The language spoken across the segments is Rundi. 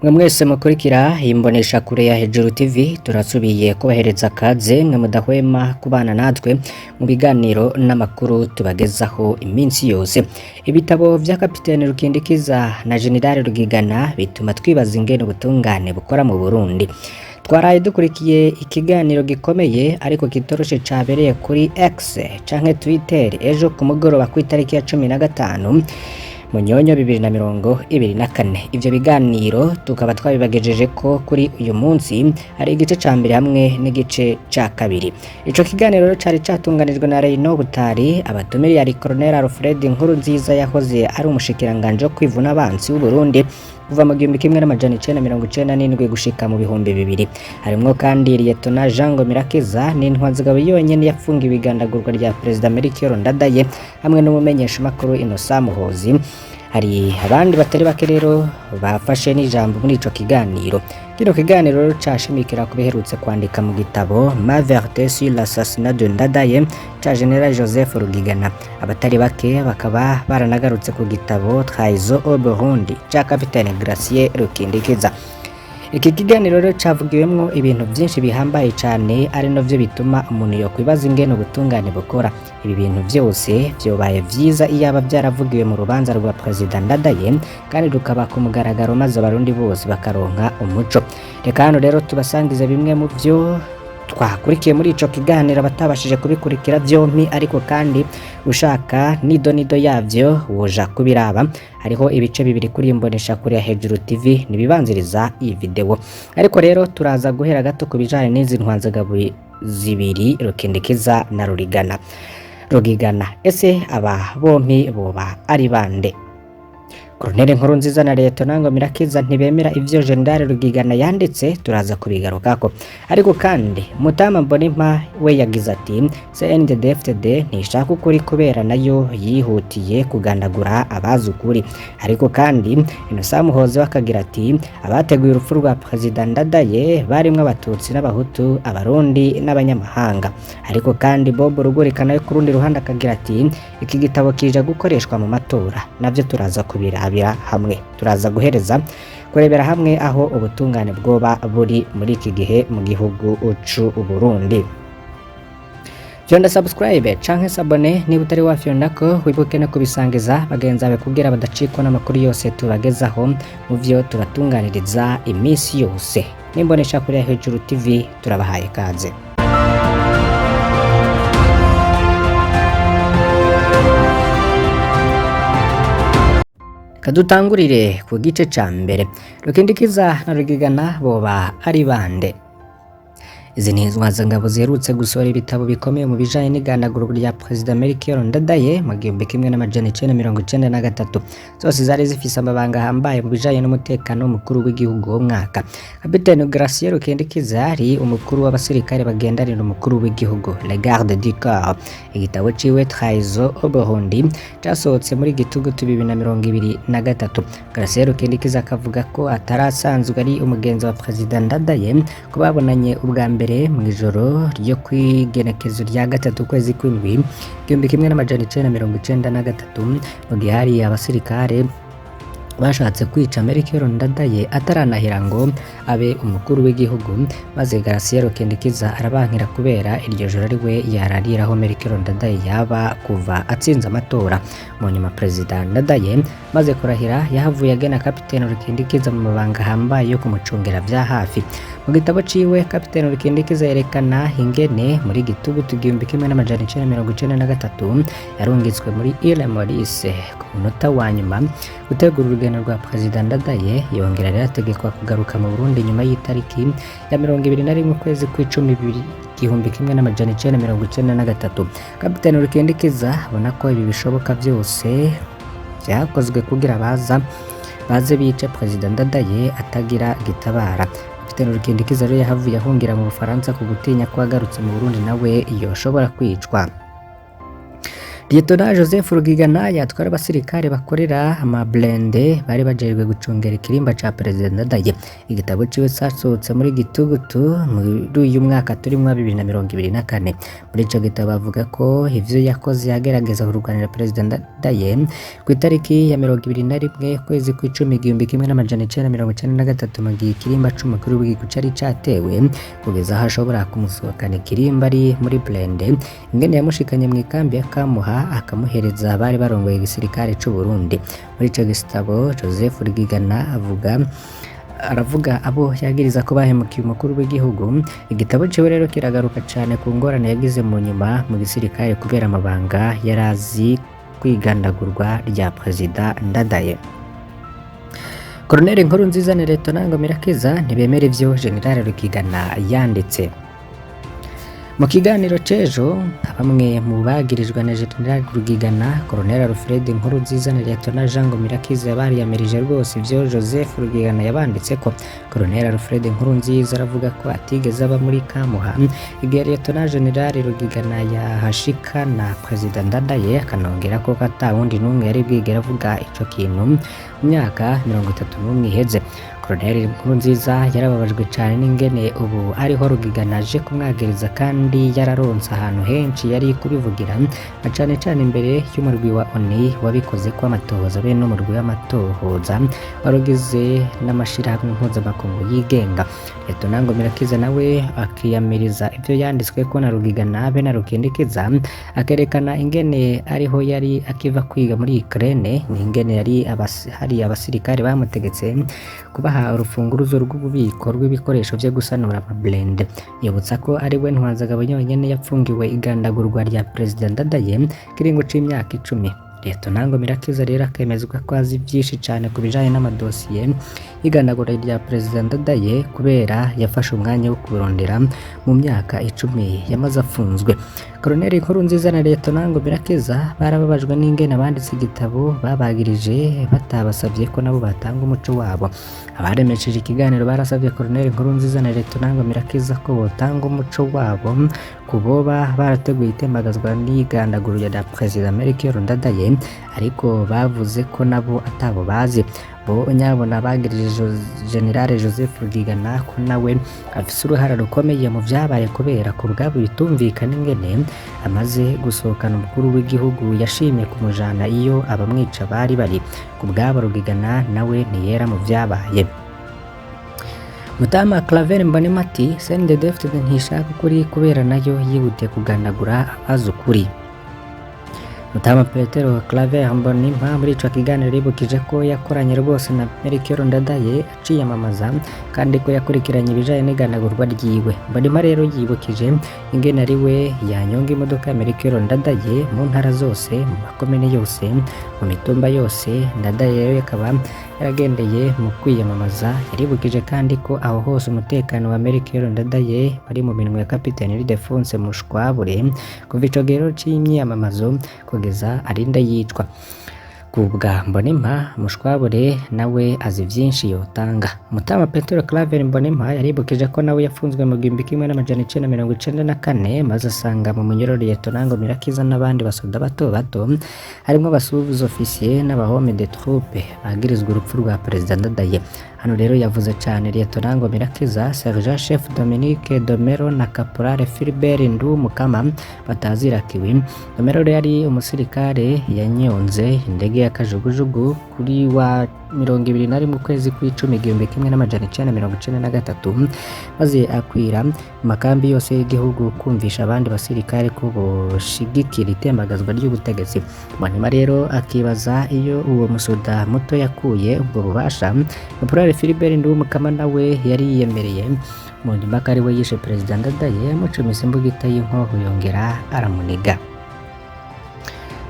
Mwe mwese mukurikira imbonesha kure ya Hejuru TV turasubiye kubahereza kaze mwe mudahwema kubana natwe mu biganiro n'amakuru tubagezaho iminsi yose. Ibitabo vya Kapiteni Rukindikiza na General Rugigana bituma twibaza ingene ubutungane bukora mu Burundi. Twaraye dukurikiye ikiganiro gikomeye ariko kitoroshe cabereye kuri X canke Twitter ejo ku mugoroba ku itariki ya 15 Munyonyo 2024. Ivyo biganiro tukaba twabibagejeje ko kuri uyu munsi hari igice ca mbere hamwe n'igice ca kabiri. Ico kiganiro cari catunganijwe na Reino Butari, abatumiri yari Colonel Alfred Nkurunziza yahoze ari umushikiranganje wo kwivuna abansi w'u Burundi kuva mu 1997 gushika mu 2000. Harimwo kandi Lieutenant Jean Ngomirakiza n'intwazigabo yonyene yafunga ibigandagurwa rya President Melchior Ndadaye hamwe n'umumenyesha makuru Innocent Muhozi. Hari abandi batari bake rero bafashe n'ijambo muri ico kiganiro. Kino kiganiro cashimikira kubiherutse kwandika mu gitabo Ma Vérité sur l'assassinat de Ndadaye ca General Joseph Rugigana. Abatari bake bakaba baranagarutse ku gitabo Trahison au Burundi ca Capitaine Gratien Rukindikiza. Iki kiganiro rero cavugiwemwo ibintu byinshi bihambaye cyane ari navyo bituma umuntu yo kwibaza ingene ubutungane bukora. Ibi bintu byose byobaye vyiza iyaba byaravugiwe mu rubanza rwa President Ndadaye kandi rukaba ku mugaragaro maze abarundi bose bakaronka umuco. Reka hano rero tubasangiza bimwe mu byo twakurikiye muri ico kiganiro batabashije kubikurikira byompi, ariko kandi ushaka nido yavyo woja kubiraba. Hariho ibice bibiri kuri imbonesha kuri ya Hejuru TV nibibanziriza iyi video. Ariko rero turaza guhera gato kubijanye n'izi ntwanzagabo zibiri Rukindikiza na Rugigana. Ese aba bompi boba ari bande? Colonel Nkurunziza na Lieutenant Ngomirakiza ntibemera ivyo General Rugigana yanditse, turaza kubigarukako. Ariko kandi Mutama Mbonimpa we yagize ati CNDD-FDD ntishaka ukuri kubera nayo yihutiye kugandagura abazukuri. Ariko kandi Innocent Muhozi wakagira ati abateguye urupfu rwa President Ndadaye barimwe abatutsi n'abahutu, abarundi n'abanyamahanga. Ariko kandi Bob Rugurikana ku rundi ruhande akagira ati iki gitabo kije gukoreshwa mu matora. Navyo turaza kubira hamwe, turaza guhereza kurebera hamwe aho ubutungane bwoba buri muri iki gihe mu gihugu ucu Burundi. Fyonda subscribe canke sabone niba utari wafyondako, wibuke no kubisangiza bagenzi bawe kugira badacikwa n'amakuru yose tubagezaho mu vyo tubatunganiriza iminsi yose. Nimbonesha kuri ya Hejuru TV turabahaye kaze. Kadutangurire ku gice ca mbere. Rukindikiza na Rugigana boba ari bande? Izi ni intwazangabo ziherutse gusohora ibitabo bikomeye mu bijanye n'igandagurwa rya President Melchior Ndadaye mu 1993. Zose zari zifise amabanga ahambaye mu bijanye n'umutekano w'umukuru w'igihugu wo mwaka. Kapiteni Gratien Rukindikiza ari umukuru w'abasirikare bagendanira umukuru w'igihugu, Le Garde du Corps. Igitabo ciwe Trahison au Burundi casohotse muri Gitugutu 2023. Gratien Rukindikiza akavuga ko atarasanzwe ari umugenzi wa President Ndadaye ko babonanye ubwa mbere mu ijoro ryo kwigenekezo rya gatatu kwezi kw'indwi 1993 mu gihe hari abasirikare bashatse kwica Melchior Ndadaye ataranahira ngo abe umukuru w'igihugu, maze Gratien Rukindikiza arabankira kubera iryo joro ari we yarariraho Melchior Ndadaye yaba kuva atsinze amatora. Mu nyuma President Ndadaye maze kurahira yahavuye agena Kapiteni Rukindikiza mu mabanga ahambaye yo kumucungera vya hafi. Mu gitabo ciwe Kapiteni Rukindikiza yerekana ingene muri Gitugutu 1993 yarungitswe muri Ile Maurice ku munota wa nyuma gutegura urugendo rwa President Ndadaye, yongera yarategekwa kugaruka mu Burundi nyuma y'itariki ya 21 kwezi kw'icumi 1993. Kapiteni Rukindikiza abona ko ibi bishoboka byose byakozwe kugira baze bice President Ndadaye atagira gitabara. Kapiteni Rukindikiza rero yahavuye ahungira mu Bufaransa ku gutinya ko agarutse mu Burundi nawe yoshobora kwicwa. Lieutenant Joseph Rugigana yatwara abasirikare bakorera amablende bari bajejwe gucungera ikirimba ca President Ndadaye. Igitabo ciwe casohotse muri gitugutu muri uyu mwaka turimwo 2024. Muri ico gitabo avuga ko ivyo yakoze yagerageza kurwanira President Ndadaye ku itariki ya 21 kwezi kw'icumi 1993 mu gihe ikirimba c'umukuru w'igihugu cari catewe kugeza aho ashobora kumusohokana ikirimba ari muri blende. Ingene yamushikanye mu ikambi ya Kamuha akamuhereza bari barongoye igisirikare c'u Burundi. Muri ico gitabo Joseph Rugigana aravuga abo yagiriza ko bahemukiye umukuru w'igihugu. Igitabo ciwe rero kiragaruka cane ku ngorane yagize mu nyuma mu gisirikare kubera amabanga yarazi kwigandagurwa rya President Ndadaye. Colonel Nkurunziza na Lieutenant Ngomirakiza ntibemera ivyo General Rugigana yanditse. Mu kiganiro c'ejo bamwe mu bagirijwe na General Rugigana, Colonel Alfred Nkurunziza na Lieutenant Jean Ngomirakiza bariyamirije rwose ivyo Joseph Rugigana yabanditse ko. Colonel Alfred Nkurunziza aravuga ko atigeze aba muri Kamuha igihe Lieutenant General Rugigana yahashika na President Ndadaye, akanongera ko atawundi n'umwe yari bwigera avuga ico kintu mu myaka 31 iheze. Colonel Nkurunziza yarababajwe cyane n'ingene ubu ariho Rugigana aje kumwagiriza kandi yararonse ahantu henshi yari kubivugira, na cane cane imbere y'umurwi wa ONU wabikoze ko amatohoza be n'umurwi w'amatohoza warugize n'amashirahamwe mpuzamakungu yigenga. Lieutenant Ngomirakiza nawe akiyamiriza ivyo yanditswe ko na Rugigana be na Rukindikiza, akerekana ingene ariho yari akiva kwiga muri Ukraine, n'ingene yari hari abasirikare bamutegetse kubaha urufunguruzo rw'ububiko rw'ibikoresho vyo gusanura amablende. Yibutsa ko ari we Ntwazagabo nyene yapfungiwe igandagurwa rya President Ndadaye kiringo c'imyaka 10. Lieutenant Ngomirakiza rero akemezwa ko azi vyinshi cane ku bijanye n'amadosiye y'igandagurwa rya President Ndadaye kubera yafashe umwanya wo kurondera mu myaka 10 yamaze afunzwe. Colonel Nkurunziza na Lieutenant Ngomirakiza barababajwe n'ingene abanditse igitabo babagirije batabasavye ko nabo batanga umuco wabo. Abaremesheje ikiganiro barasavye Colonel Nkurunziza na Lieutenant Ngomirakiza ko botanga umuco wabo kuboba barateguye itembagazwa n'igandagurwa rya President Melchior Ndadaye, ariko bavuze ko nabo atabo bazi. Bo nyabona bagirije General Joseph Rugigana ko nawe afise uruhara rukomeye mu vyabaye kubera ko bwabo bitumvikana ingene amaze gusohokana umukuru w'igihugu yashimye kumujana iyo abamwica bari bari. Ku bwabo Rugigana nawe ntiyera mu vyabaye. Mutama Claver Mbonimati CNDD-FDD ntishaka ukuri kubera nayo yihutiye kugandagura abazi ukuri. Mutama Petero Claver Mbonimpa muri ico kiganiro yibukije ko yakoranye rwose na Melchior Ndadaye aciyamamaza kandi ko yakurikiranye ibijanye n'igandagurwa ryiwe. Mbonimpa rero yibukije ingene ari we yanyonga imodoka ya Melchior Ndadaye mu ntara zose, mu makomine yose, mu mitumba yose. Ndadaye rero akaba yaragendeye mu kwiyamamaza. Yaribukije kandi ko aho hose umutekano wa Melchior Ndadaye bari mu minwe ya Kapiteni Ildefonse Mushwabure kuva ico gihe c'imyiyamamazo kugeza arinda yicwa. Kubwa Mbonimpa, Mushwabure nawe azi vyinshi yotanga. Mutama Petero Claver Mbonimpa yaribukije ko nawe yafunzwe mu 1994 maze asanga mu munyororo Lieutenant Ngomirakiza n'abandi basoda bato bato harimo abasubuzi officier n'abahome de troupe bagirizwe urupfu rwa President Ndadaye. Hano rero yavuze cyane Lieutenant Ngomirakiza, Sergeant Chef Dominique Domero na Caporal Philbert Ndumukama batazirakiwe. Domero yari umusirikare yanyonze indege ya kajugujugu kuri wa 21 kwezi kw'icumi 1993 maze akwira makambi yose y'igihugu kumvisha abandi basirikare ko boshigikira itembagazwa ry'ubutegetsi. Mbonimpa rero akibaza iyo uwo musoda muto yakuye ubwo bubasha. Caporal Philbert Ndumukama nawe yari yiyemereye mu nyuma ko ari we yishe President Ndadaye amucumise imbugita y'inkoho yongera aramuniga.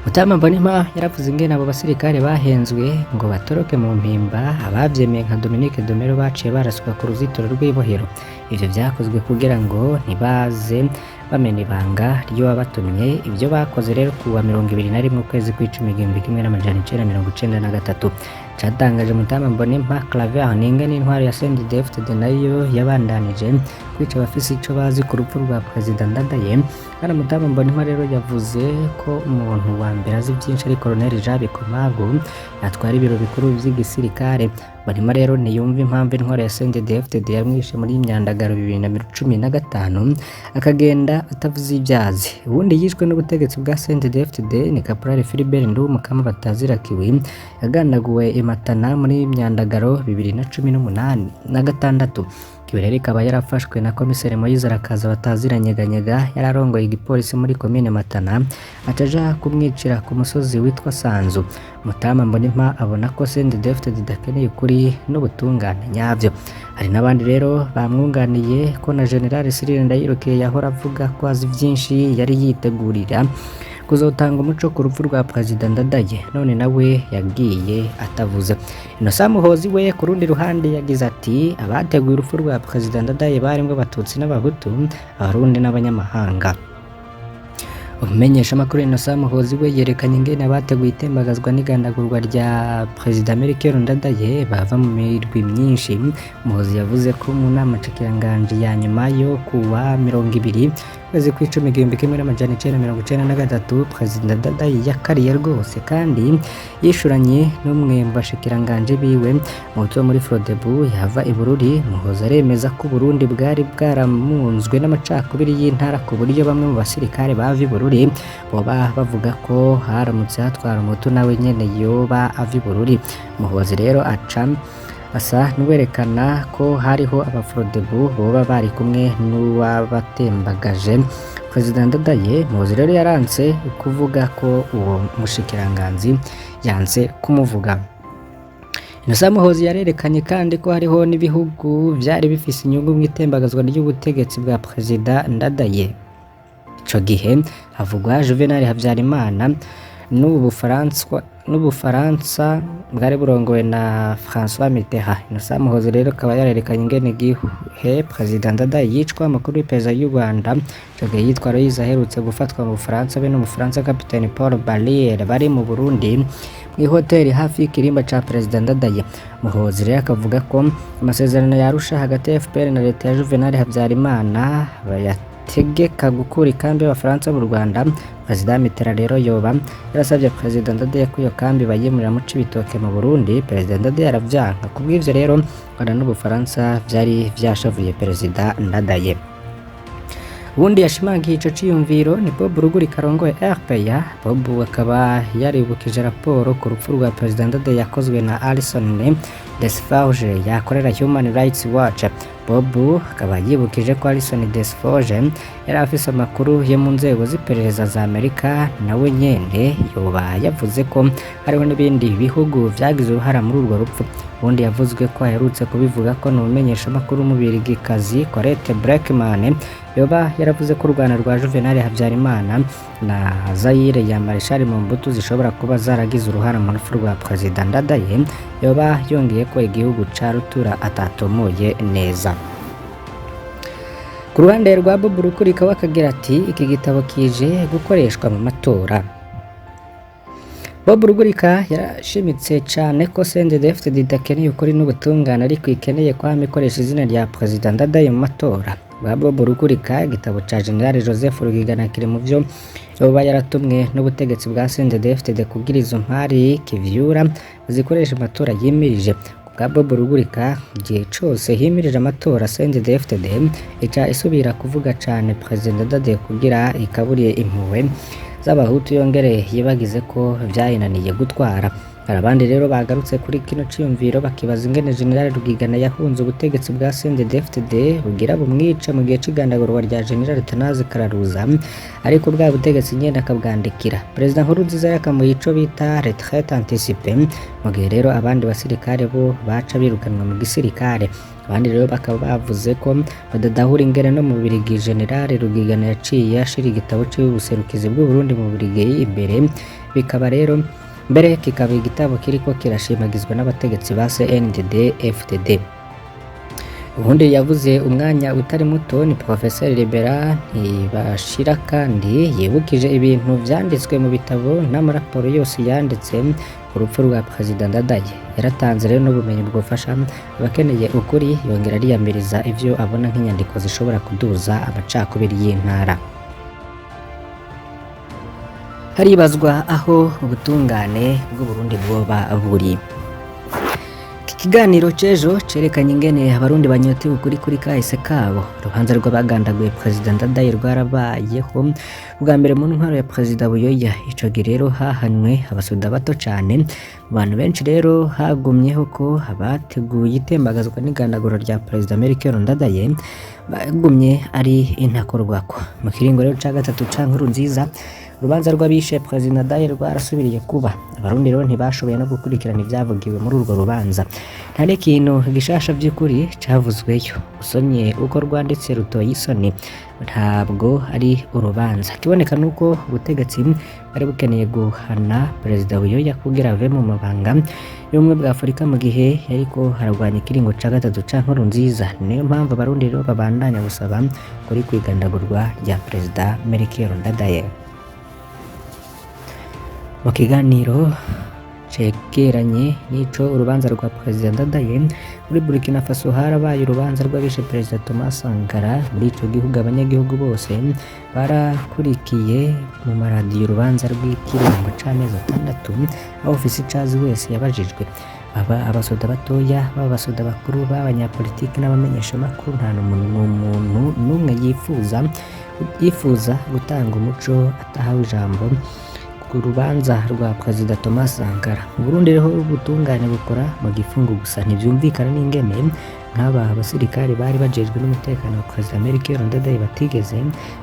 Mutama Mbonimpa yaravuze ingene abo basirikare bahenzwe ngo batoroke mu mpimba. Abavyemeye nka Dominique Domero baciye baraswa ku ruzitiro rw'ibohero. Ivyo vyakozwe kugira ngo ntibaze bamena ibanga ryo wabatumye. Ivyo bakoze rero kuwa 21 kwezi kw'icumi 1993 catangaje Mutama Mbonimpa Claver ninga n'intwari ya CNDD-FDD nayo yabandanije kwica abafise ico bazi ku rupfu rwa Perezida Ndadaye. Kana Mutama Mbonimpa rero yavuze ko umuntu wa mbere azi byinshi ari Colonel Jean Bikomagu atwara ibiro bikuru vy'igisirikare. Mbonimpa rero ntiyumva impamvu intwari ya CNDD-FDD yamwishe muri Myandagaro 2015 akagenda atavuze ibyazi. Ubundi yishwe n'ubutegetsi bwa CNDD-FDD ni Caporal Philibert Ndumukama batazirakiwe yagandaguwe Imatana muri Myandagaro 2016. Kiberere ikaba yarafashwe na komiseri Moise Arakaza bataziranyeganyega yararongoye igipolisi muri komine Matana ataja kumwicira ku musozi witwa Sanzu. Mutama Mbonimpa abona ko CNDD-FDD idakeneye ukuri n'ubutungane nyabyo. Hari n'abandi rero bamwunganiye ko na General Cyril Ndayirukiye yahora avuga ko azi byinshi yari yitegurira kuzotanga umuco ku rupfu rwa Perezida Ndadaye, none nawe yagiye atavuze. Innocent Muhozi we ku rundi ruhande yagize ati abateguye urupfu rwa Perezida Ndadaye barimwe Abatutsi n'Abahutu, Abarundi n'Abanyamahanga. Umumenyesha makuru Innocent Muhozi we yerekanye ingene abateguye itembagazwa n'igandagurwa rya Perezida Melchior Ndadaye bava mu mirwi myinshi. Muhozi yavuze ko mu nama nshikiranganji ya nyuma yo kuwa 20 kwezi kw'icumi 1993 Perezida Ndadaye yakariye rwose kandi yishuranye n'umwe mu bashikiranganje biwe mu cyo muri Frodebu yava i Bururi. Muhozi aremeza ko Burundi bwari bwaramunzwe n'amacakubiri y'intara ku buryo bamwe mu basirikare bava i Bururi boba bavuga ko haramutse hatwara umutu nawe nyene yoba ava i Bururi. Muhozi rero asa n'uwerekana ko hariho abafrodebu boba bari kumwe n'uwabatembagaje Perezida Ndadaye. Muhozi rero yaranse kuvuga ko uwo mushikiranganzi yanse kumuvuga. Innocent Muhozi yarerekanye kandi ko hariho n'ibihugu vyari bifise inyungu mu itembagazwa ry'ubutegetsi bwa Perezida Ndadaye. Ico gihe havugwa Juvenal Habyarimana n'Ubufaransa bwari burongowe na François Mitterrand. Innocent Muhozi rero akaba yarerekanye ingene igihe Perezida Ndadaye yicwa amakuru y'iperereza y'u Rwanda ico gihe yitwa Aloyize aherutse gufatwa mu Bufaransa be n'Umufaransa Capitaine Paul Barriere bari mu Burundi mw'ihoteli hafi y'ikirimba ca Perezida Ndadaye. Muhozi rero akavuga ko amasezerano yarusha hagati ya FPR na leta ya Juvenal Habyarimana tegeka gukura ikambi y'Abafaransa mu Rwanda. Perezida Mitterrand rero yoba yarasabye Perezida Ndadaye ko iyo kambi bayimurira mu Cibitoke mu Burundi. Perezida Ndadaye aravyanka. Kubw'ivyo rero Rwanda n'Ubufaransa vyari vyashavuye Perezida Ndadaye. Ubundi yashimangiye ico ciyumviro ni Bob Rugurika arongoye RPA. Bob akaba yaribukije raporo ku rupfu rwa Perezida Ndadaye yakozwe na Alison Desforges yakorera Human Rights Watch. Bob akaba yibukije ko Alison Desforges yari afise amakuru yo mu nzego z'iperereza za Amerika, nawe nyene yoba yavuze ko hariho n'ibindi bihugu vyagize uruhara muri urwo rupfu. Ubundi yavuzwe ko aherutse kubivuga ko n'umumenyesha makuru w'umubirigikazi Colette Braeckman yoba yaravuze ko u Rwanda rwa Juvenal Habyarimana na Zaire ya Marshal Mobutu zishobora kuba zaragize uruhara mu rupfu rwa Perezida Ndadaye. Yoba yongeye ko igihugu ca rutura atatomoye neza. Ku ruhande rwa Bob Rugurika wakagira ati iki gitabo kije gukoreshwa mu matora. Bob Rugurika yarashimitse cyane ko CNDD-FDD idakeneye ukuri n'ubutungane ariko ikeneye kwama ikoresha izina rya Perezida Ndadaye mu matora. Bob Rugurika igitabo ca General Joseph Rugigana kiri mu vyo yoba yaratumwe n'ubutegetsi bwa CNDD-FDD kugira izo mpari kivyura zikoresha amatora yimirije. Bwa Bob Rugurika igihe cose himirije amatora CNDD-FDD ica isubira kuvuga cane Perezida Ndadaye kugira ikaburiye impuhwe z'Abahutu yongere yibagize ko vyayinaniye gutwara. Hari abandi rero bagarutse kuri kino ciyumviro bakibaza ingene General Rugigana yahunze ubutegetsi bwa CNDD-FDD bugira bumwica mu gihe c'igandagurwa rya General Thanaze Kararuza, ariko bwa butegetsi nyene akabwandikira. Perezida Nkurunziza yakamuye ico bita retraite anticipée, mu gihe rero abandi basirikare bo baca birukanwa mu gisirikare. Abandi rero bakaba bavuze ko badadahura ingene no mu Bubiligi General Rugigana yaciye ashira igitabo c'ubuserukizi bw'u Burundi mu Bubiligi imbere, bikaba rero mbere kikaba igitabo kiriko kirashimagizwa n'abategetsi ba CNDD-FDD. ubundi yavuze umwanya utari muto ni Professeur Libera Ntibashira kandi yibukije ibintu vyanditswe mu bitabo n'amaraporo yose yanditse ku rupfu rwa Perezida Ndadaye. Yaratanze rero n'ubumenyi bwofasha abakeneye ukuri, yongera ariyamiriza ivyo abona nk'inyandiko zishobora kuduza amacakubiri y'intara. Haribazwa aho ubutungane bw'u Burundi bwoba buri. Ikiganiro c'ejo cerekanye ingene abarundi banyotewe ukuri kuri kahise kabo. Urubanza rw'abagandaguye Perezida Ndadaye rwarabayeho bwa mbere mu ntwaro ya Perezida Buyoya. Ico gihe rero hahanywe abasoda bato cane. Abantu benshi rero hagumyeho ko abateguye itembagazwa n'igandaguro rya Perezida Melchior Ndadaye bagumye ari intakorwako. Mu kiringo rero ca gatatu ca Nkurunziza, urubanza rw'abishe Perezida Ndadaye rwarasubiriye kuba. Abarundi rero ntibashoboye no gukurikirana ivyavugiwe muri urwo rubanza. Nta n'ikintu gishasha vy'ukuri cavuzweyo. Usomye uko rwanditse rutoye isoni. Ntabwo ari urubanza. Kiboneka nuko ubutegetsi bari bukeneye guhana Perezida Buyoya kugira ave mu mabanga y'ubumwe bwa Afurika mu gihe yariko haragwanya ikiringo ca gatatu ca Nkurunziza. Niyo mpamvu abarundi rero babandanya gusaba kuri kwigandagurwa rya Perezida Melchior Ndadaye. Mu kiganiro cegeranye n'ico urubanza rwa Perezida Ndadaye, muri Burkina Faso harabaye urubanza rw'abishe Perezida Thomas Sankara. Muri ico gihugu abanyagihugu bose barakurikiye mu maradiyo urubanza rw'ikiringo c'amezi 6, aho ofisi cazi wese yabajijwe. Abasoda batoya, abasoda bakuru, abanyapolitiki n'abamenyeshamakuru, nta n'umuntu n'umwe yifuza gutanga umuco atahawe ijambo ku rubanza rwa Perezida Thomas Sankara. Mu Burundi rero ubutungane bukora mu gifungo gusa. Ntivyumvikana n'ingene nk'aba abasirikare bari bajejwe n'umutekano wa Perezida Melchior Ndadaye batigeze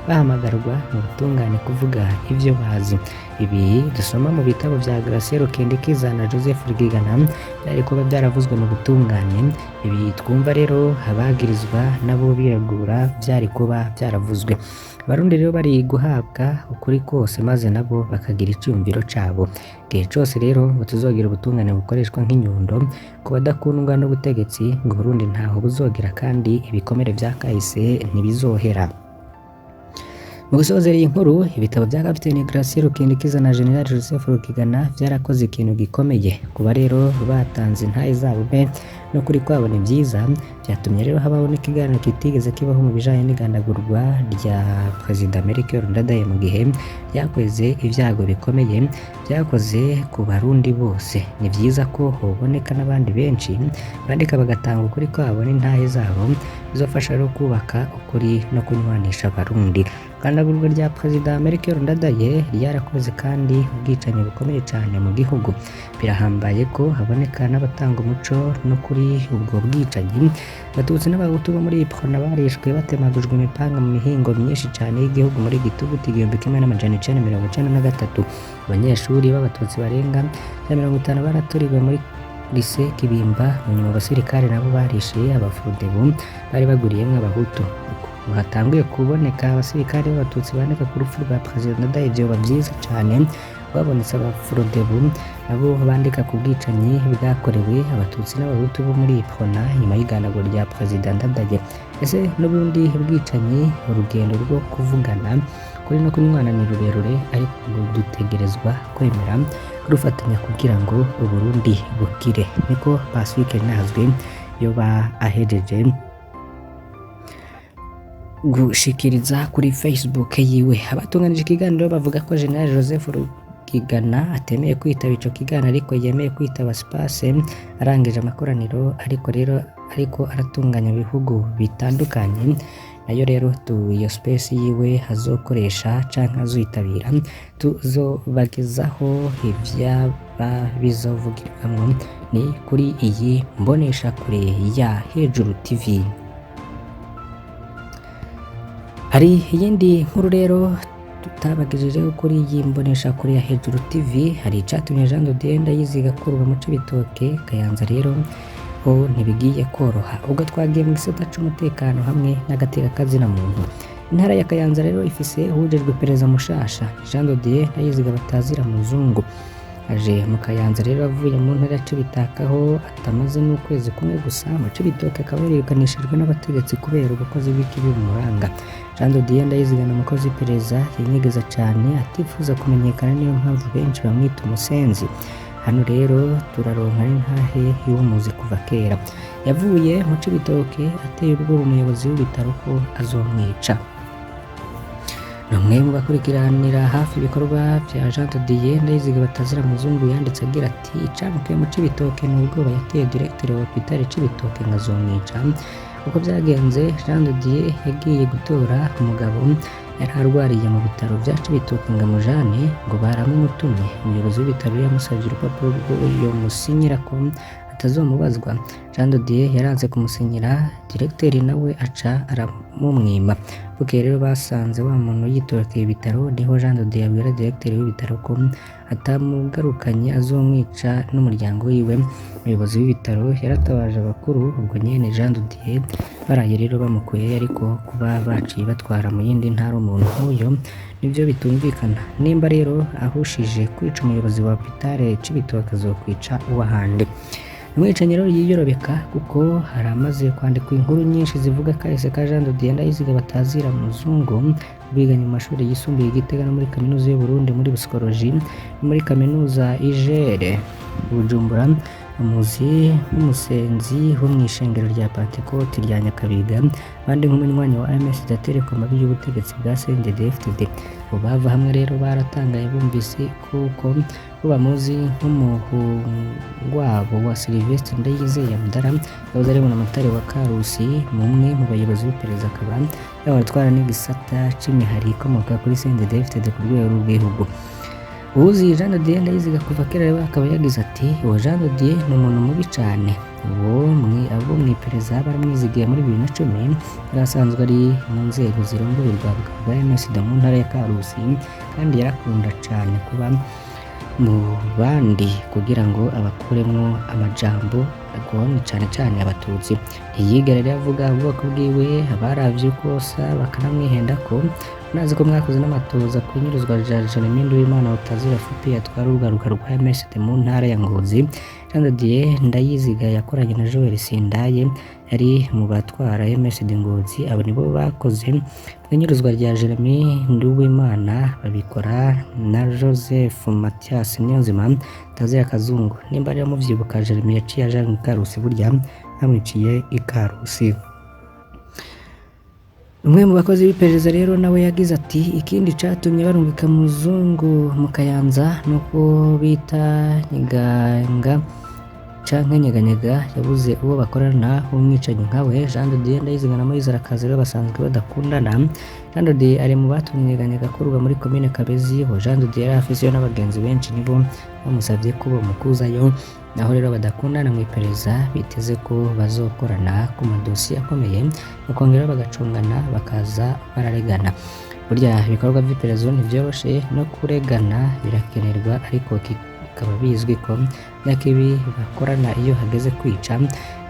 bahamagarwa mu butungane kuvuga ivyo bazi. Ibi dusoma mu bitabo vya Graciela Kendikiza na Joseph Rwigana byari kuba byaravuzwe mu butungane. Ibi twumva rero abagirizwa nabo biregura byari kuba byaravuzwe. Abarundi rero bari guhabwa ukuri kose maze nabo bakagira icyumviro cabo. Igihe cose rero ngo tuzogira ubutungane bukoreshwa nk'inyundo ku badakundwa n'ubutegetsi, ngo Burundi ntaho buzogira kandi ibikomere vya kahise ntibizohera. Mu gusozera iyi nkuru, ibitabo vya Kapiteni Graciela Kendikiza na General Joseph Rukigana vyarakoze ikintu gikomeye. Kuba rero batanze intahe zabo no kuri kwabo ni vyiza, vyatumye rero habaho n'ikiganiro kitigeze kibaho mu bijanye n'igandagurwa rya Perezida Melchior Ndadaye mu gihe yakweze ivyago bikomeye vyakoze ku Barundi bose. Ni vyiza ko hoboneka n'abandi benshi bandika bagatanga ukuri kwabo n'intahe zabo, bizofasha rero kubaka ukuri no kunywanisha Abarundi. Igandagurwa rya Perezida Melchior Ndadaye ryarakoze kandi ubwicanyi bukomeye cyane mu gihugu. Birahambaye ko haboneka n'abatanga umuco no kuri ubwo bwicanyi. Abatutsi n'abahutu bo muri Prona barishwe batemagujwe imipanga mu mihingo myinshi cyane y'igihugu muri Gituguti 1993. Abanyeshuri b'abatutsi barenga 50 baraturiwe muri Lycée Kibimba. Mu basirikare nabo barishe abafudebu bari baguriyemwe abahutu. Hatanguye kuboneka abasirikare b'abatutsi bandika ku rupfu rwa Perezida Ndadaye. Vyoba vyiza cane babonetse abafudebu nabo bandika ku bwicanyi bwakorewe abatutsi n'abahutu bo muri Prona nyuma y'igandagurwa rya Perezida Ndadaye. Ese n'ubundi bwicanyi, urugendo rwo kuvugana kuri no kunywana ni rurerure, ariko dutegerezwa kwemera rufatanya kugira ngo Uburundi bukire. Niko Pacifique Nazwe yoba ahejeje gushikiriza kuri Facebook yiwe. Abatunganije ikiganiro bavuga ko General Joseph Rukigana atemeye kwitaba ico kiganiro, ariko yemeye kwitaba space arangije amakoraniro, ariko aratunganya ibihugu bitandukanye. Nayo rero iyo space yiwe hazokoresha canke azoyitabira, tuzobagezaho ivyaba bizovugirwamwo ni kuri iyi mbonesha kure ya Hejuru TV. Hari iyindi nkuru rero tutabagejejeho kuri iyi mbonesha kure ya Hejuru TV. Hari icatumye Jean Dodier Ndayiziga kurwa mu Cibitoke Kayanza rero ho ntibigiye koroha, ubwo twagiye mu gisata c'umutekano hamwe n'agateka kazina muntu. Intara ya Kayanza rero ifise uhujejwe pereza mushasha Jean Dodier Ndayiziga batazira muzungu. aje mu Kayanza rero avuye mu ntara ya Cibitoke aho atamaze n'ukwezi kumwe gusa. Mu Cibitoke akaba yarirukanishijwe n'abategetsi kubera ubukozi bw'ikibi bumuranga. Jean de Dieu Ndayizigana umukozi w'iperereza yinyegeza cane atifuza kumenyekana, niyo mpamvu benshi bamwita umusenzi. Hano rero turaronka intahe y'umuzi kuva kera. Yavuye mu Cibitoke ateye ubwoba umuyobozi w'ibitaro ko azomwica. Namwe mu bakurikiranira hafi ibikorwa vya Jean de Dieu Ndayiziga batazira muzungu yanditse agira ati icamukiye mu Cibitoke n'ubwoba yateye directeur wa hopital Cibitoke ngazomwica. Uko byagenze, Jean de Dieu yagiye gutora umugabo yari arwariye mu bitaro vya Cibitoke ngamujane ngo baramutumye. Umuyobozi w'ibitaro yamusavye urupapuro rwo musinyira ko atazomubazwa. Jean de Dieu yaranze kumusinyira, directeur nawe aca aramumwima. Bukeye rero basanze wa muntu yitorokeye ibitaro, niho Jean de Dieu abwira directeur w'ibitaro ko atamugarukanye azomwica n'umuryango wiwe. Umuyobozi w'ibitaro yaratabaje abakuru, ubwo nyene Jean de Dieu baraye rero bamukuye, ariko kuba baciye batwara mu yindi ntara umuntu nk'uyo nivyo bitumvikana. Nimba rero ahushije kwica umuyobozi wa hopital Cibitoke azokwica uwahandi. Umwicanyi rero yiyorobeka kuko hari amaze kwandikwa inkuru nyinshi zivuga kahise ka Jean de Dieu Ndayiziga batazira muzungu, biganye mu mashuri yisumbuye Gitega no muri kaminuza y'u Burundi muri psychologie, muri kaminuza IGR Bujumbura, umuzi w'umusenzi wo mw'ishengero rya Pentecote rya Nyakabiga, bandi nk'umunywanyi wa AMS datereko mabi y'ubutegetsi bwa CNDD-FDD. Bava hamwe rero baratangaye bumvise kuko bamuzi nk'umuhungwabo wa Sylvestre Ndayizeye Abdara, yahoze ari umunamatari wa Karusi, mumwe mu bayobozi b'iperereza, akaba yabatwara n'igisata c'imihari ikomoka kuri CNDD-FDD ku rwego rw'igihugu. Uzi Jean de Dieu Ndayiziga kuva kera rero akaba yagize ati uwo Jean de Dieu ni umuntu mubi cane. Abo mw'iperereza baramwizigiye muri 2010, yarasanzwe ari mu nzego zirongoye urwaruka rwa MSD mu ntara ya Karusi, kandi yarakunda cane kuba mu bandi kugira ngo abakuremwo amajambo agone cane abatutsi. Ntiyigera rero avuga ubwoko bwiwe, abaravye ukosa bakanamwihendako. Nazi ko mwakoze n'amatoza ku inyuruzwa rya Jeremy Nduwimana utazira fupi yatwara urwaruka rwa MSD mu ntara ya Ngozi. Jean de Dieu Ndayiziga yakoranye na Joel Sindaye yari mu batwara MSD Ngozi. Abo nibo bakoze mu inyuruzwa rya Jeremy Nduwimana, babikora na Joseph Mathias Niyonzima utazira Kazungu. Nimba rero muvyibuka, Jeremy yaciye aja mu Karusi, burya bamwiciye i Karusi. Umwe mu bakozi b'iperereza rero nawe yagize ati ikindi catumye barungika muzungu mu Kayanza nuko bita Nyiganga canke Nyeganyega yabuze uwo bakorana w'umwicanyi nkawe. Jean de Dieu Ndayiziga na Moise Arakaza rero basanzwe badakundana. Jean de Dieu ari mu batumye Nyeganyega kurwa muri commune Kabezi, ho Jean de Dieu yari afise n'abagenzi benshi nibo bamusavye ko bamukuzayo. Naho rero badakundana mu iperereza, biteze ko bazokorana ku madosiye akomeye, bakongera bagacungana bakaza bararegana. Burya ibikorwa by'iperereza ntivyoroshe, no kuregana birakenerwa, ariko bikaba bizwi ko nyakibi bakorana iyo hageze kwica.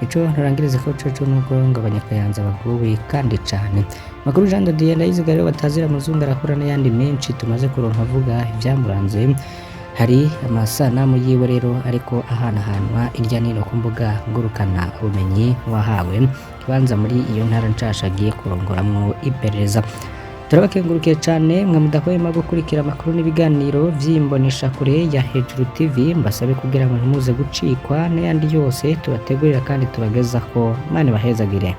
Ico nturangirize ko coco nuko ngo Abanyakayanza baguwe kandi cane. Makuru Jean de Dieu Ndayiziga rero batazira muzungu arakora n'ayandi menshi tumaze kuronka avuga ivyamuranze. Hari amasanamu yiwe rero ariko ahanahanwa irya nino ku mbuga ngurukana ubumenyi wahawe kibanza muri iyo ntara nshasha agiye kurongoramwo iperereza. Turabakengurukiye cane mwe mudahwema gukurikira amakuru n'ibiganiro vy'imbonesha kure ya Hejuru TV. Mbasabe kugira ngo ntimuze gucikwa n'ayandi yose tubategurira kandi tubagezako. Mane bahezagire.